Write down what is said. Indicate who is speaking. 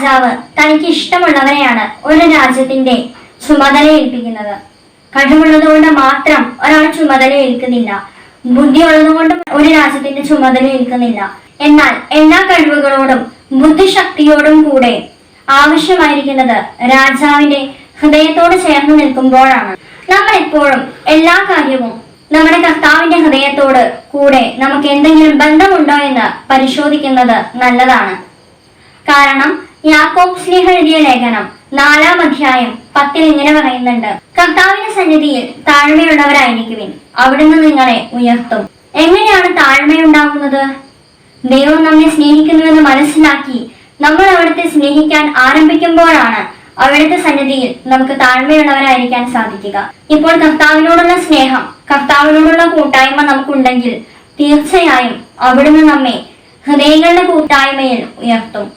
Speaker 1: രാജാവ് തനിക്ക് ഇഷ്ടമുള്ളവരെയാണ് ഒരു രാജ്യത്തിന്റെ ചുമതല ഏൽപ്പിക്കുന്നത്. കഴിവുള്ളതുകൊണ്ട് മാത്രം ഒരാൾ ചുമതല ഏൽക്കുന്നില്ല, ബുദ്ധി ഉള്ളതുകൊണ്ട് ഒരു രാജ്യത്തിന്റെ ചുമതല ഏൽക്കുന്നില്ല. എന്നാൽ എല്ലാ കഴിവുകളോടും ബുദ്ധിശക്തിയോടും കൂടെ ആവശ്യമായിരിക്കുന്നത് രാജാവിന്റെ ഹൃദയത്തോട് ചേർന്ന് നിൽക്കുമ്പോഴാണ്. നമ്മൾ എപ്പോഴും എല്ലാ കാര്യവും നമ്മുടെ കർത്താവിന്റെ ഹൃദയത്തോട് കൂടെ നമുക്ക് എന്തെങ്കിലും ബന്ധമുണ്ടോ എന്ന് പരിശോധിക്കുന്നത് നല്ലതാണ്. കാരണം യാക്കോബ് ശ്ലീഹ എഴുതിയ ലേഖനം 4-ാം അധ്യായം 10 ഇങ്ങനെ പറയുന്നുണ്ട്: കർത്താവിന്റെ സന്നിധിയിൽ താഴ്മയുള്ളവരായിരിക്കുവിൻ, അവിടുന്ന് നിങ്ങളെ ഉയർത്തും. എങ്ങനെയാണ് താഴ്മയുണ്ടാകുന്നത്? ദൈവം നമ്മെ സ്നേഹിക്കുന്നുവെന്ന് മനസ്സിലാക്കി നമ്മൾ അവിടുത്തെ സ്നേഹിക്കാൻ ആരംഭിക്കുമ്പോഴാണ് അവിടുത്തെ സന്നിധിയിൽ നമുക്ക് താഴ്മയുള്ളവരായിരിക്കാൻ സാധിക്കുക. ഇപ്പോൾ കർത്താവിനോടുള്ള സ്നേഹം, കർത്താവിനോടുള്ള കൂട്ടായ്മ നമുക്കുണ്ടെങ്കിൽ തീർച്ചയായും അവിടുന്ന് നമ്മെ ഹൃദയങ്ങളുടെ കൂട്ടായ്മയിൽ ഉയർത്തും.